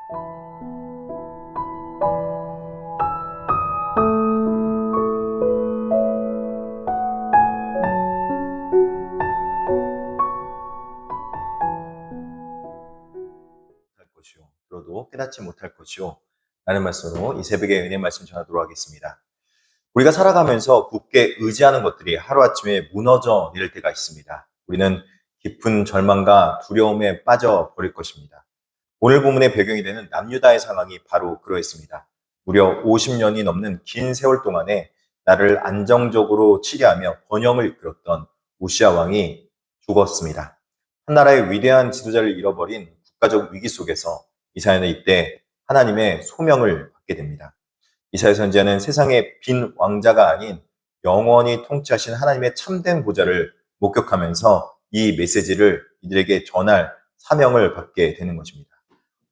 것이요 들어도 깨닫지 못할 것이요 라는 말씀으로 이 새벽에 은혜 말씀 전하도록 하겠습니다. 우리가 살아가면서 굳게 의지하는 것들이 하루아침에 무너져 내릴 때가 있습니다. 우리는 깊은 절망과 두려움에 빠져버릴 것입니다. 오늘 본문의 배경이 되는 남유다의 상황이 바로 그러했습니다. 무려 50년이 넘는 긴 세월 동안에 나를 안정적으로 치리하며 번영을 이끌었던 우시아 왕이 죽었습니다. 한 나라의 위대한 지도자를 잃어버린 국가적 위기 속에서 이사야는 이때 하나님의 소명을 받게 됩니다. 이사야 선지자는 세상의 빈 왕자가 아닌 영원히 통치하신 하나님의 참된 보좌를 목격하면서 이 메시지를 이들에게 전할 사명을 받게 되는 것입니다.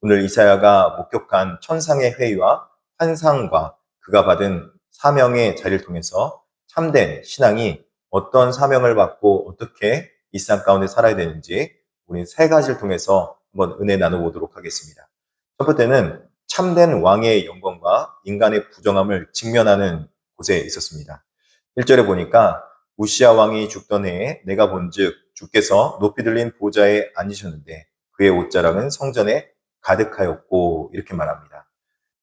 오늘 이사야가 목격한 천상의 회의와 환상과 그가 받은 사명의 자리를 통해서 참된 신앙이 어떤 사명을 받고 어떻게 이 세상 가운데 살아야 되는지 우리 세 가지를 통해서 한번 은혜 나눠보도록 하겠습니다. 첫 번째는 참된 왕의 영광과 인간의 부정함을 직면하는 곳에 있었습니다. 1절에 보니까 우시아 왕이 죽던 해에 내가 본즉 주께서 높이 들린 보좌에 앉으셨는데 그의 옷자락은 성전에 가득하였고 이렇게 말합니다.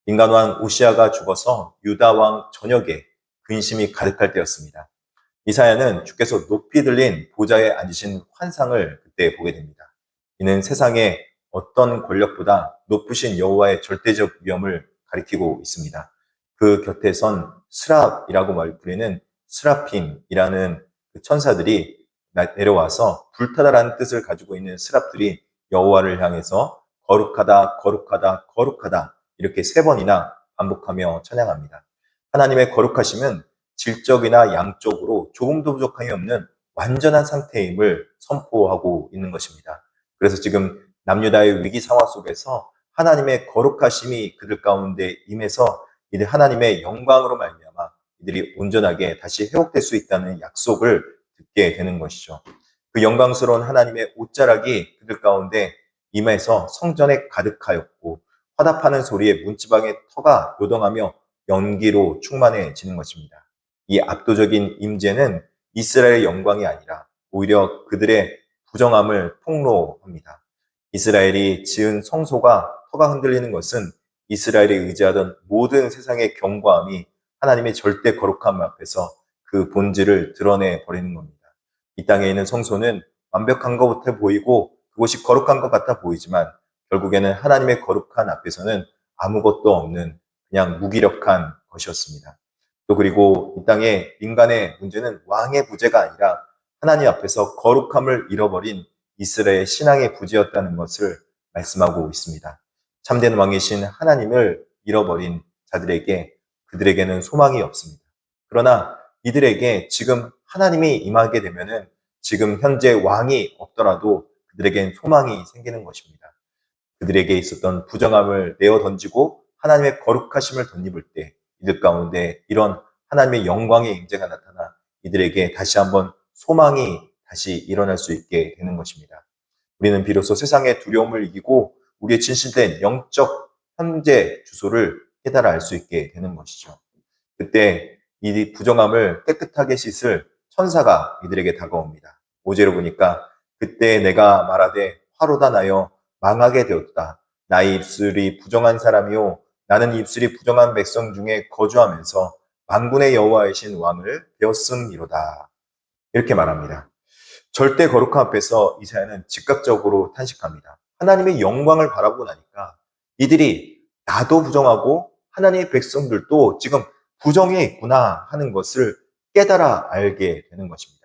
인간 왕 우시아가 죽어서 유다 왕 전역에 근심이 가득할 때였습니다. 이사야는 주께서 높이 들린 보좌에 앉으신 환상을 그때 보게 됩니다. 이는 세상의 어떤 권력보다 높으신 여호와의 절대적 위엄을 가리키고 있습니다. 그 곁에 선 스랍이라고 부르는 스라핌이라는 그 천사들이 내려와서 불타다라는 뜻을 가지고 있는 스랍들이 여호와를 향해서 거룩하다, 거룩하다, 거룩하다 이렇게 3번이나 반복하며 찬양합니다. 하나님의 거룩하심은 질적이나 양적으로 조금도 부족함이 없는 완전한 상태임을 선포하고 있는 것입니다. 그래서 지금 남유다의 위기 상황 속에서 하나님의 거룩하심이 그들 가운데 임해서 이들 하나님의 영광으로 말미암아 이들이 온전하게 다시 회복될 수 있다는 약속을 듣게 되는 것이죠. 그 영광스러운 하나님의 옷자락이 그들 가운데 임해서 성전에 가득하였고 화답하는 소리에 문지방의 터가 요동하며 연기로 충만해지는 것입니다. 이 압도적인 임재는 이스라엘의 영광이 아니라 오히려 그들의 부정함을 폭로합니다. 이스라엘이 지은 성소가 터가 흔들리는 것은 이스라엘이 의지하던 모든 세상의 견고함이 하나님의 절대 거룩함 앞에서 그 본질을 드러내 버리는 겁니다. 이 땅에 있는 성소는 완벽한 것 같아 보이고 그곳이 거룩한 것 같아 보이지만 결국에는 하나님의 거룩한 앞에서는 아무것도 없는 그냥 무기력한 것이었습니다. 또 그리고 이 땅의 인간의 문제는 왕의 부재가 아니라 하나님 앞에서 거룩함을 잃어버린 이스라엘의 신앙의 부재였다는 것을 말씀하고 있습니다. 참된 왕이신 하나님을 잃어버린 자들에게 그들에게는 소망이 없습니다. 그러나 이들에게 지금 하나님이 임하게 되면은 지금 현재 왕이 없더라도 그들에겐 소망이 생기는 것입니다. 그들에게 있었던 부정함을 내어 던지고 하나님의 거룩하심을 덧입을 때 이들 가운데 이런 하나님의 영광의 임재가 나타나 이들에게 다시 한번 소망이 다시 일어날 수 있게 되는 것입니다. 우리는 비로소 세상의 두려움을 이기고 우리의 진실된 영적 현재 주소를 깨달아 알 수 있게 되는 것이죠. 그때 이 부정함을 깨끗하게 씻을 천사가 이들에게 다가옵니다. 5절에 보니까 그때 내가 말하되 화로다 나여 망하게 되었다. 나의 입술이 부정한 사람이요 나는 입술이 부정한 백성 중에 거주하면서 만군의 여호와이신 왕을 배웠음이로다. 이렇게 말합니다. 절대 거룩함 앞에서 이사야는 즉각적으로 탄식합니다. 하나님의 영광을 바라보고 나니까 이들이 나도 부정하고 하나님의 백성들도 지금 부정해 있구나 하는 것을 깨달아 알게 되는 것입니다.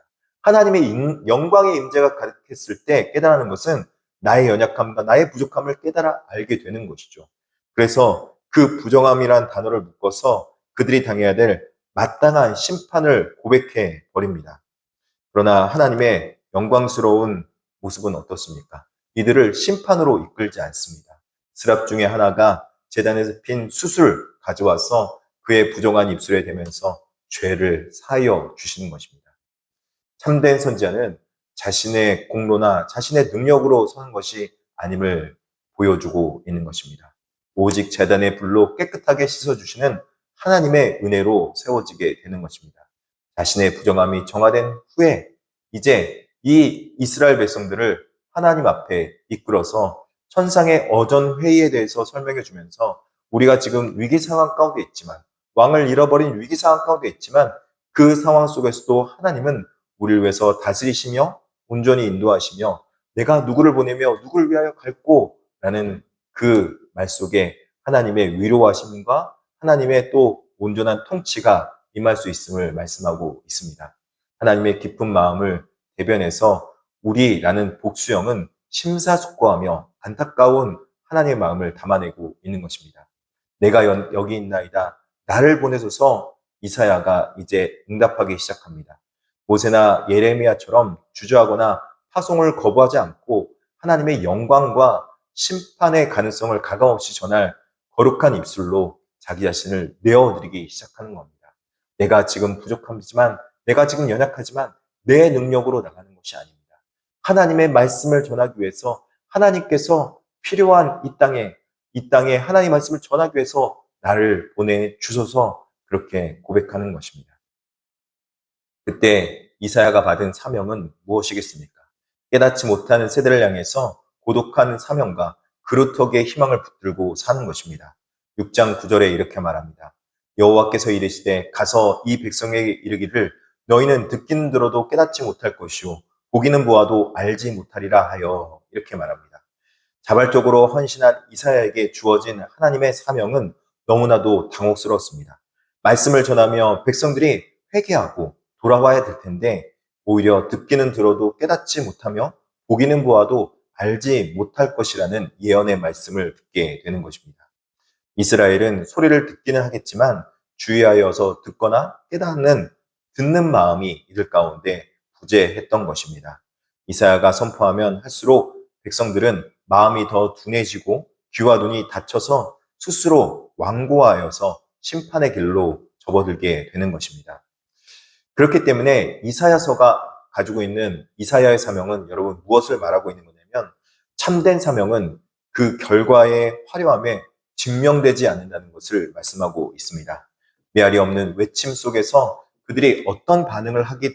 하나님의 영광의 임재가 가득했을 때 깨달는 것은 나의 연약함과 나의 부족함을 깨달아 알게 되는 것이죠. 그래서 그 부정함이란 단어를 묶어서 그들이 당해야 될 마땅한 심판을 고백해 버립니다. 그러나 하나님의 영광스러운 모습은 어떻습니까? 이들을 심판으로 이끌지 않습니다. 스랍 중에 하나가 제단에서 핀 숯을 가져와서 그의 부정한 입술에 대면서 죄를 사하여 주시는 것입니다. 참된 선지자는 자신의 공로나 자신의 능력으로 서는 것이 아님을 보여주고 있는 것입니다. 오직 제단의 불로 깨끗하게 씻어주시는 하나님의 은혜로 세워지게 되는 것입니다. 자신의 부정함이 정화된 후에 이제 이 이스라엘 백성들을 하나님 앞에 이끌어서 천상의 어전 회의에 대해서 설명해 주면서 우리가 지금 위기 상황 가운데 있지만, 왕을 잃어버린 위기 상황 가운데 있지만, 그 상황 속에서도 하나님은 우리를 위해서 다스리시며 온전히 인도하시며 내가 누구를 보내며 누구를 위하여 갈고 라는 그 말 속에 하나님의 위로하심과 하나님의 또 온전한 통치가 임할 수 있음을 말씀하고 있습니다. 하나님의 깊은 마음을 대변해서 우리라는 복수형은 심사숙고하며 안타까운 하나님의 마음을 담아내고 있는 것입니다. 내가 여기 있나이다. 나를 보내소서. 이사야가 이제 응답하기 시작합니다. 모세나 예레미야처럼 주저하거나 파송을 거부하지 않고 하나님의 영광과 심판의 가능성을 가감없이 전할 거룩한 입술로 자기 자신을 내어드리기 시작하는 겁니다. 내가 지금 부족하지만, 내가 지금 연약하지만 내 능력으로 나가는 것이 아닙니다. 하나님의 말씀을 전하기 위해서 하나님께서 필요한 이 땅에 하나님의 말씀을 전하기 위해서 나를 보내주소서, 그렇게 고백하는 것입니다. 그때 이사야가 받은 사명은 무엇이겠습니까? 깨닫지 못하는 세대를 향해서 고독한 사명과 그루터기의 희망을 붙들고 사는 것입니다. 6장 9절에 이렇게 말합니다. 여호와께서 이르시되 가서 이 백성에게 이르기를 너희는 듣기는 들어도 깨닫지 못할 것이요 보기는 보아도 알지 못하리라 하여, 이렇게 말합니다. 자발적으로 헌신한 이사야에게 주어진 하나님의 사명은 너무나도 당혹스럽습니다. 말씀을 전하며 백성들이 회개하고 돌아와야 될 텐데 오히려 듣기는 들어도 깨닫지 못하며 보기는 보아도 알지 못할 것이라는 예언의 말씀을 듣게 되는 것입니다. 이스라엘은 소리를 듣기는 하겠지만 주의하여서 듣거나 깨닫는 듣는 마음이 이들 가운데 부재했던 것입니다. 이사야가 선포하면 할수록 백성들은 마음이 더 둔해지고 귀와 눈이 닫혀서 스스로 완고하여서 심판의 길로 접어들게 되는 것입니다. 그렇기 때문에 이사야서가 가지고 있는 이사야의 사명은 여러분 무엇을 말하고 있는 거냐면, 참된 사명은 그 결과의 화려함에 증명되지 않는다는 것을 말씀하고 있습니다. 메아리 없는 외침 속에서 그들이 어떤 반응을 하기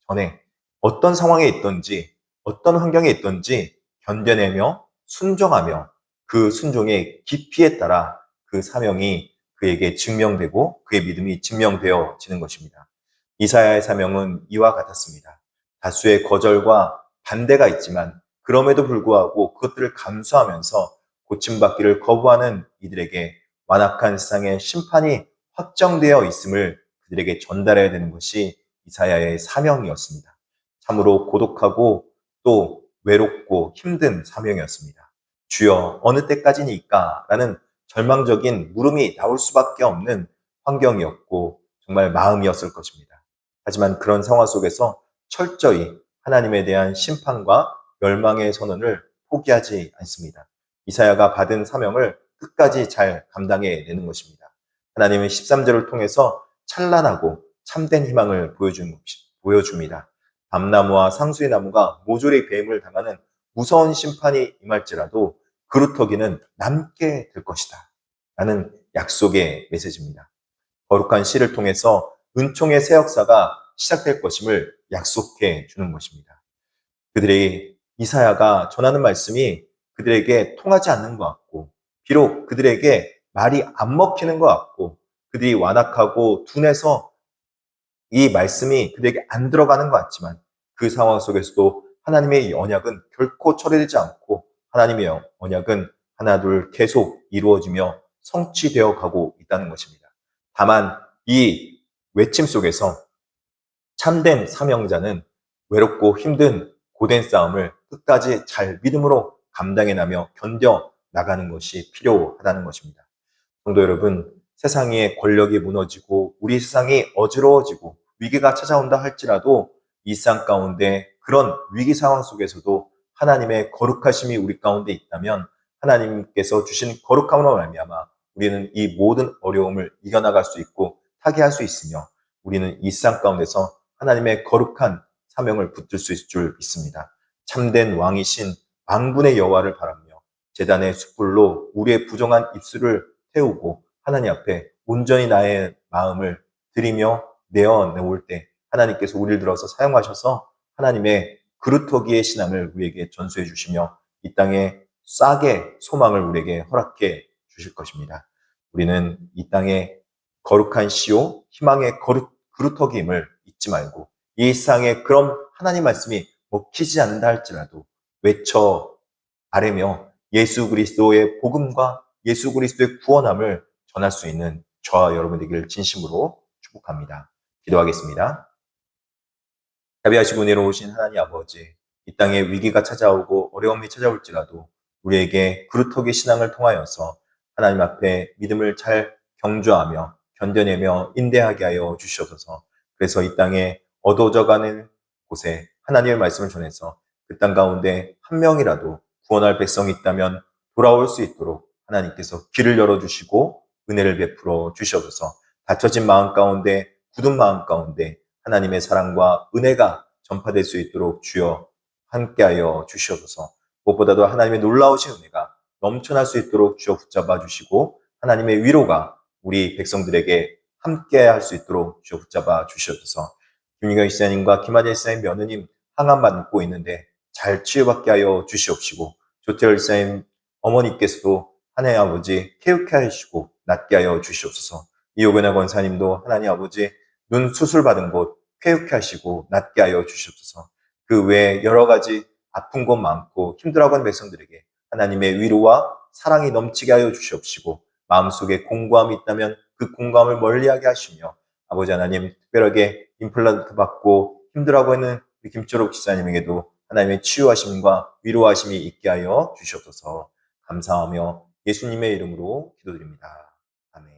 전에 어떤 상황에 있든지 어떤 환경에 있든지 견뎌내며 순종하며 그 순종의 깊이에 따라 그 사명이 그에게 증명되고 그의 믿음이 증명되어지는 것입니다. 이사야의 사명은 이와 같았습니다. 다수의 거절과 반대가 있지만 그럼에도 불구하고 그것들을 감수하면서 고침받기를 거부하는 이들에게 완악한 세상의 심판이 확정되어 있음을 그들에게 전달해야 되는 것이 이사야의 사명이었습니다. 참으로 고독하고 또 외롭고 힘든 사명이었습니다. 주여 어느 때까지니까? 라는 절망적인 물음이 나올 수밖에 없는 환경이었고 정말 마음이었을 것입니다. 하지만 그런 상황 속에서 철저히 하나님에 대한 심판과 멸망의 선언을 포기하지 않습니다. 이사야가 받은 사명을 끝까지 잘 감당해 내는 것입니다. 하나님은 13절을 통해서 찬란하고 참된 희망을 보여줍니다. 밤나무와 상수의 나무가 모조리 배임을 당하는 무서운 심판이 임할지라도 그루터기는 남게 될 것이다 라는 약속의 메시지입니다. 거룩한 시를 통해서 은총의 새 역사가 시작될 것임을 약속해 주는 것입니다. 그들의 이사야가 전하는 말씀이 그들에게 통하지 않는 것 같고, 비록 그들에게 말이 안 먹히는 것 같고, 그들이 완악하고 둔해서 이 말씀이 그들에게 안 들어가는 것 같지만 그 상황 속에서도 하나님의 언약은 결코 철회되지 않고 하나님의 언약은 하나둘 계속 이루어지며 성취되어 가고 있다는 것입니다. 다만 이 외침 속에서 참된 사명자는 외롭고 힘든 고된 싸움을 끝까지 잘 믿음으로 감당해나며 견뎌 나가는 것이 필요하다는 것입니다. 성도 여러분, 세상의 권력이 무너지고 우리 세상이 어지러워지고 위기가 찾아온다 할지라도 이 세상 가운데 그런 위기 상황 속에서도 하나님의 거룩하심이 우리 가운데 있다면 하나님께서 주신 거룩함으로 말미암아 우리는 이 모든 어려움을 이겨나갈 수 있고 타개할 수 있으며 우리는 이 세상 가운데서 하나님의 거룩한 사명을 붙들 수 있을 줄 믿습니다. 참된 왕이신 왕분의 여호와를 바라며 제단의 숯불로 우리의 부정한 입술을 태우고 하나님 앞에 온전히 나의 마음을 드리며 내어놓을 때 하나님께서 우리를 들어서 사용하셔서 하나님의 그루터기의 신앙을 우리에게 전수해 주시며 이 땅에 싸게 소망을 우리에게 허락해 주실 것입니다. 우리는 이 땅에 거룩한 시요 희망의 그루터기임을 잊지 말고 이 세상에 그런 하나님 말씀이 먹히지 않는다 할지라도 외쳐 아뢰며 예수 그리스도의 복음과 예수 그리스도의 구원함을 전할 수 있는 저와 여러분 되기를 진심으로 축복합니다. 기도하겠습니다. 자비하시고 은혜로우신 하나님 아버지, 이 땅에 위기가 찾아오고 어려움이 찾아올지라도 우리에게 그루터기 신앙을 통하여서 하나님 앞에 믿음을 잘 경주하며 견뎌내며 인내하게 하여 주시옵소서. 그래서 이 땅에 어두워져가는 곳에 하나님의 말씀을 전해서 그 땅 가운데 한 명이라도 구원할 백성이 있다면 돌아올 수 있도록 하나님께서 길을 열어주시고 은혜를 베풀어 주시옵소서. 닫혀진 마음 가운데 굳은 마음 가운데 하나님의 사랑과 은혜가 전파될 수 있도록 주여 함께하여 주시옵소서. 무엇보다도 하나님의 놀라우신 은혜가 넘쳐날 수 있도록 주여 붙잡아 주시고 하나님의 위로가 우리 백성들에게 함께할 수 있도록 주여 붙잡아 주시옵소서. 김유경 지사님과 김하재 지사님 며느님 항암 받고 있는데 잘 치유받게 하여 주시옵시고 조태열 지사님 어머니께서도 하나님 아버지 깨우게 하시고 낫게 하여 주시옵소서. 이호근의 권사님도 하나님 아버지 눈 수술 받은 곳 쾌유케 하시고 낫게 하여 주시옵소서. 그 외에 여러 가지 아픈 곳 많고 힘들어하는 백성들에게 하나님의 위로와 사랑이 넘치게 하여 주시옵시고 마음속에 공고함이 있다면 그 공고함을 멀리하게 하시며 아버지 하나님 특별하게 임플란트 받고 힘들어하고 있는 우리 김초록 지사님에게도 하나님의 치유하심과 위로하심이 있게 하여 주시옵소서. 감사하며 예수님의 이름으로 기도드립니다. 아멘.